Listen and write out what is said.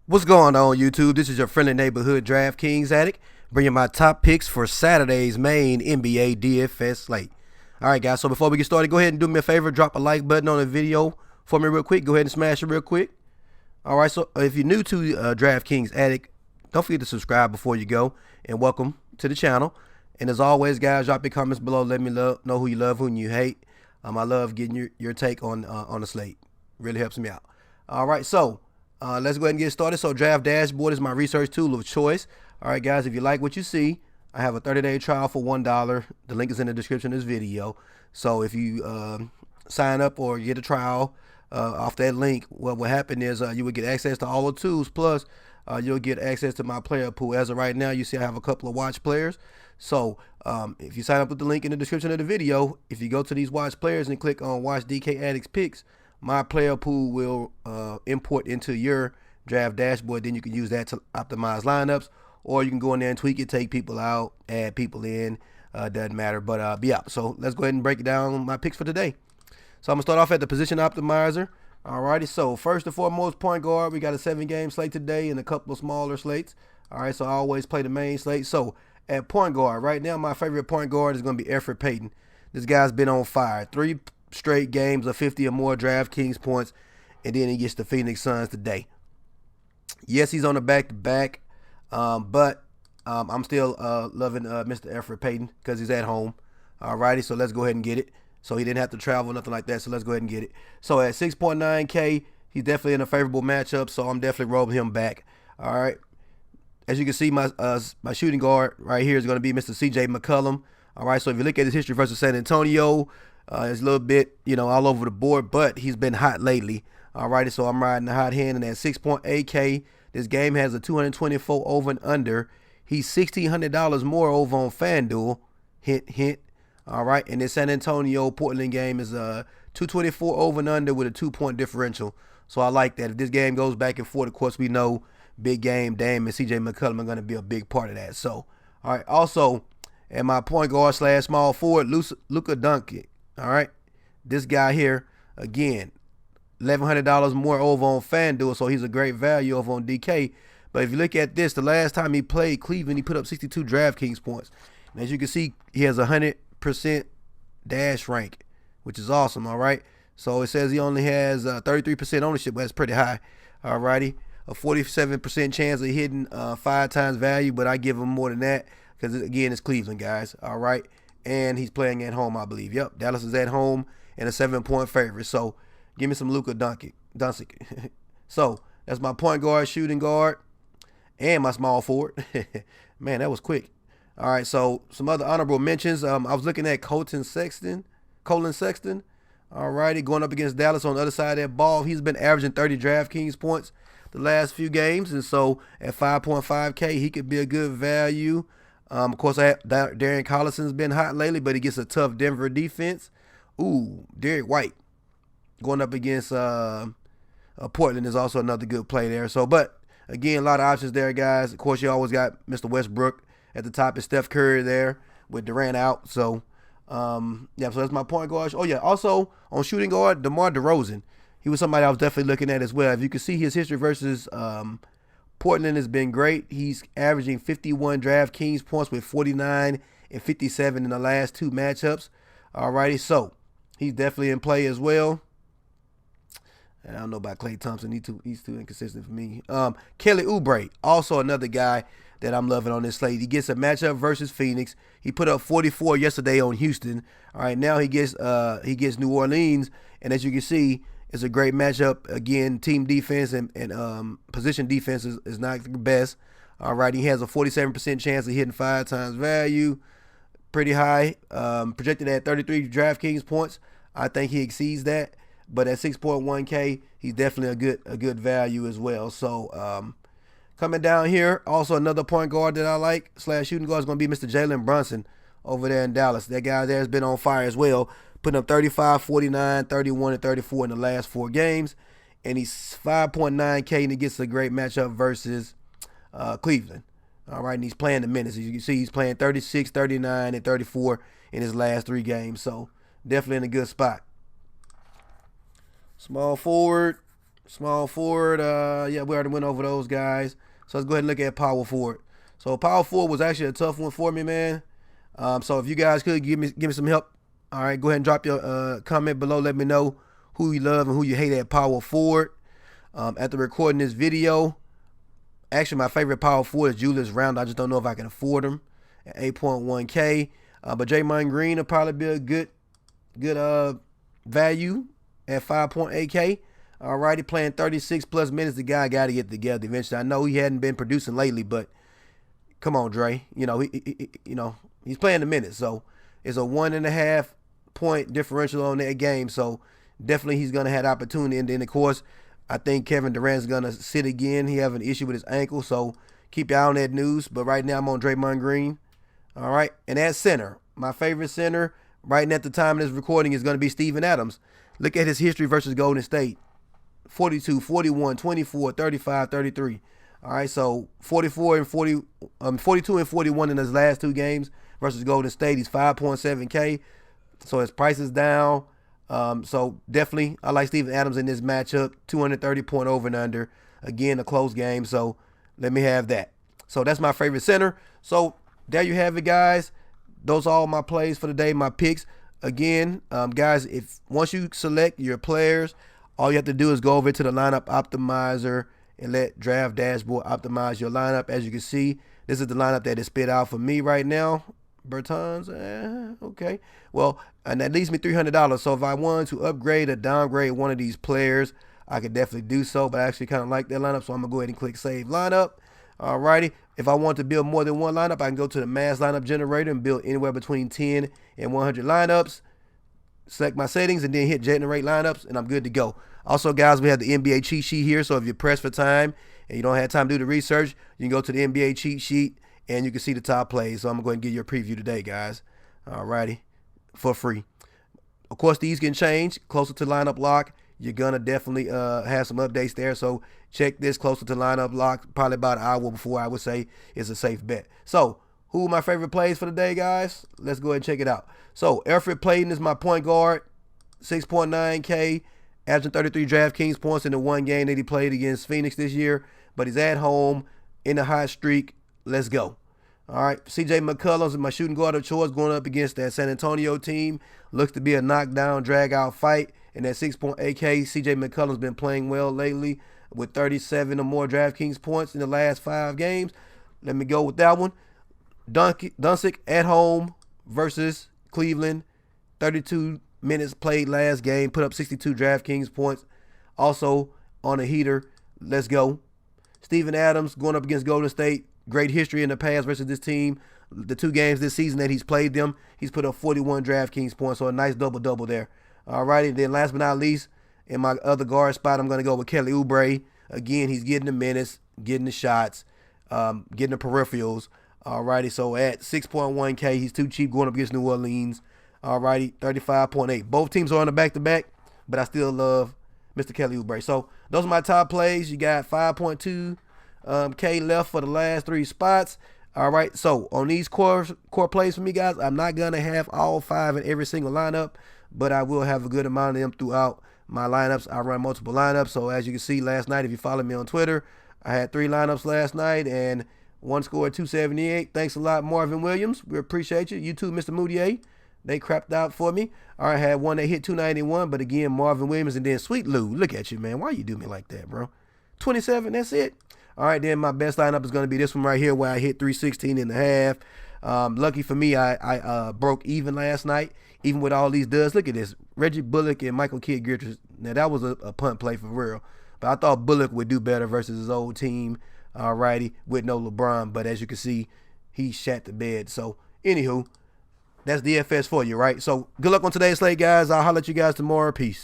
What's going on, YouTube? This is your friendly neighborhood DraftKings addict, bringing my top picks for Saturday's main NBA DFS slate. All right, guys, so before we get started, go ahead and do me a favor, drop a like button on the video for me real quick. Go ahead and smash it real quick. All right, so if you're new to DraftKings addict, don't forget to subscribe before you go, and welcome to the channel. And as always, guys, drop your comments below. Let me know who you love, who you hate. I love getting your take on the slate. Really helps me out. All right, so let's go ahead and get started. So Draft Dashboard is my research tool of choice. All right, guys, if you like what you see, I have a 30-day trial for $1. The link is in the description of this video. So if you sign up or get a trial off that link, what will happen is you will get access to all the tools, plus you'll get access to my player pool. As of right now, you see I have a couple of watch players. So if you sign up with the link in the description of the video, if you go to these watch players and click on Watch DK Addicts Picks, my player pool will import into your draft dashboard. Then you can use that to optimize lineups, or you can go in there and tweak it, take people out, add people in. Doesn't matter. But yeah, so let's go ahead and break down my picks for today. So I'm going to start off at the position optimizer. Alrighty, so first and foremost, point guard. We got a 7-game slate today and a couple of smaller slates. Alright, so I always play the main slate. So at point guard, right now my favorite point guard is going to be Elfrid Payton. This guy's been on fire. 3 straight games of 50 or more DraftKings points, and then he gets the Phoenix Suns today. Yes, he's on the back-to-back, but I'm still loving Mr. Elfrid Payton because he's at home. Alrighty, so let's go ahead and get it. So he didn't have to travel, nothing like that, so let's go ahead and get it. So at 6.9K, he's definitely in a favorable matchup, so I'm definitely rolling him back. All right. As you can see, my shooting guard right here is going to be Mr. CJ McCollum. All right, so if you look at his history versus San Antonio, it's a little bit, all over the board, but he's been hot lately. All right, so I'm riding the hot hand, and at 6.8K, this game has a 224 over and under. He's $1,600 more over on FanDuel. Hint, hint. All right, and this San Antonio Portland game is 224 over and under with a 2-point differential. So I like that. If this game goes back and forth, of course, we know big game Dame and CJ McCollum are going to be a big part of that. So, all right, also at my point guard / small forward, Luka Doncic. All right, this guy here, again, $1,100 more over on FanDuel, so he's a great value over on DK. But if you look at this, the last time he played Cleveland, he put up 62 DraftKings points. And as you can see, he has a 100% dash rank, which is awesome. All right, so it says he only has 33% ownership, but that's pretty high. All righty, a 47% chance of hitting 5 times value, but I give him more than that because, again, it's Cleveland, guys. All right, and he's playing at home, I believe. Yep, Dallas is at home and a 7-point favorite. So give me some Luka Doncic. So that's my point guard, shooting guard, and my small forward. Man, that was quick. All right, so some other honorable mentions. I was looking at Colin Sexton. All righty, going up against Dallas on the other side of that ball. He's been averaging 30 DraftKings points the last few games, and so at 5.5K, he could be a good value. Of course, Darren Collison's been hot lately, but he gets a tough Denver defense. Ooh, Derek White going up against Portland is also another good play there. So, but again, a lot of options there, guys. Of course, you always got Mr. Westbrook at the top, is Steph Curry there with Durant out. So, yeah, so that's my point guard. Oh, yeah, also on shooting guard, DeMar DeRozan. He was somebody I was definitely looking at as well. If you can see his history versus Portland has been great. He's averaging 51 DraftKings points with 49 and 57 in the last 2 matchups. All righty, so he's definitely in play as well. And I don't know about Klay Thompson. He's too inconsistent for me. Kelly Oubre, also another guy that I'm loving on this slate. He gets a matchup versus Phoenix. He put up 44 yesterday on Houston. All right, now he gets New Orleans, and as you can see, it's a great matchup. Again, team defense and position defense is not the best. All right, he has a 47% chance of hitting 5 times value. Pretty high. Projected at 33 DraftKings points. I think he exceeds that. But at 6.1K, he's definitely a good value as well. So coming down here, also another point guard that I like / shooting guard is going to be Mr. Jalen Brunson over there in Dallas. That guy there has been on fire as well, putting up 35, 49, 31, and 34 in the last 4 games. And he's 5.9K, and he gets a great matchup versus Cleveland. All right, and he's playing the minutes. As you can see, he's playing 36, 39, and 34 in his last 3 games. So definitely in a good spot. Small forward, Small forward, yeah, we already went over those guys. So let's go ahead and look at power forward. So power forward was actually a tough one for me, man. So if you guys could give me some help, all right, go ahead and drop your comment below. Let me know who you love and who you hate at power forward. After recording this video, actually my favorite power forward is Julius Randle. I just don't know if I can afford him at 8.1K. But Draymond Green will probably be a good value at 5.8K. Alrighty, playing 36 plus minutes. The guy got to get together eventually. I know he hadn't been producing lately, but come on, Dre. You know, he's playing the minutes, so it's a 1.5 point differential on that game. So definitely he's gonna have opportunity. And then of course, I think Kevin Durant's gonna sit again. He have an issue with his ankle, so keep your eye on that news. But right now I'm on Draymond Green. All right, and at center, my favorite center right now at the time of this recording is going to be Steven Adams. Look at his history versus Golden State. 42, 41, 24, 35, 33. All right, so 44 and 40, 42 and 41 in his last two games versus Golden State. He's 5.7K, so his price is down. So definitely, I like Steven Adams in this matchup. 230 point over and under. Again, a close game, so let me have that. So that's my favorite center. So there you have it, guys. Those are all my plays for the day, my picks. Again, guys, if once you select your players, all you have to do is go over to the lineup optimizer and let Draft Dashboard optimize your lineup. As you can see, this is the lineup that is spit out for me right now. Bertans, okay. Well, and that leaves me $300. So if I wanted to upgrade or downgrade one of these players, I could definitely do so. But I actually kind of like that lineup, so I'm going to go ahead and click Save Lineup. Alrighty. If I want to build more than one lineup, I can go to the mass lineup generator and build anywhere between 10 and 100 lineups. Select my settings and then hit generate lineups, and I'm good to go. Also, guys, we have the NBA cheat sheet here. So if you're pressed for time and you don't have time to do the research, you can go to the NBA cheat sheet and you can see the top plays. So I'm going to go ahead and give you a preview today, guys. Alrighty. For free. Of course, these can change closer to lineup lock. You're going to definitely have some updates there. So check this closer to lineup lock, probably about an hour before, I would say, is a safe bet. So who are my favorite plays for the day, guys? Let's go ahead and check it out. So Alfred Payton is my point guard, 6.9K, averaging 33 DraftKings points in the one game that he played against Phoenix this year. But he's at home in a hot streak. Let's go. All right, CJ McCollum is my shooting guard of choice going up against that San Antonio team. Looks to be a knockdown, drag-out fight. And at 6.8K, CJ McCollum's been playing well lately with 37 or more DraftKings points in the last 5 games. Let me go with that one. Doncic at home versus Cleveland. 32 minutes played last game. Put up 62 DraftKings points. Also on a heater. Let's go. Steven Adams going up against Golden State. Great history in the past versus this team. The 2 games this season that he's played them, he's put up 41 DraftKings points, so a nice double-double there. All righty, then last but not least, in my other guard spot, I'm going to go with Kelly Oubre. Again, he's getting the minutes, getting the shots, getting the peripherals. All righty, so at 6.1K, he's too cheap going up against New Orleans. All righty, 35.8. Both teams are on the back-to-back, but I still love Mr. Kelly Oubre. So those are my top plays. You got 5.2K left for the last 3 spots. All right, so on these core plays for me, guys, I'm not going to have all 5 in every single lineup, but I will have a good amount of them throughout my lineups. I run multiple lineups, so as you can see last night, if you follow me on Twitter, I had 3 lineups last night, and one scored 278. Thanks a lot, Marvin Williams. We appreciate you. You too, Mr. Moutier. They crapped out for me. All right, I had one that hit 291, but again, Marvin Williams and then Sweet Lou. Look at you, man. Why you do me like that, bro? 27, that's it. All right, then my best lineup is going to be this one right here where I hit 316 and a half. Lucky for me, I broke even last night, even with all these duds. Look at this. Reggie Bullock and Michael Kidd-Gilchrist. Now, that was a punt play for real. But I thought Bullock would do better versus his old team, all righty, with no LeBron. But as you can see, he shat the bed. So, anywho, that's DFS for you, right? So, good luck on today's slate, guys. I'll holler at you guys tomorrow. Peace.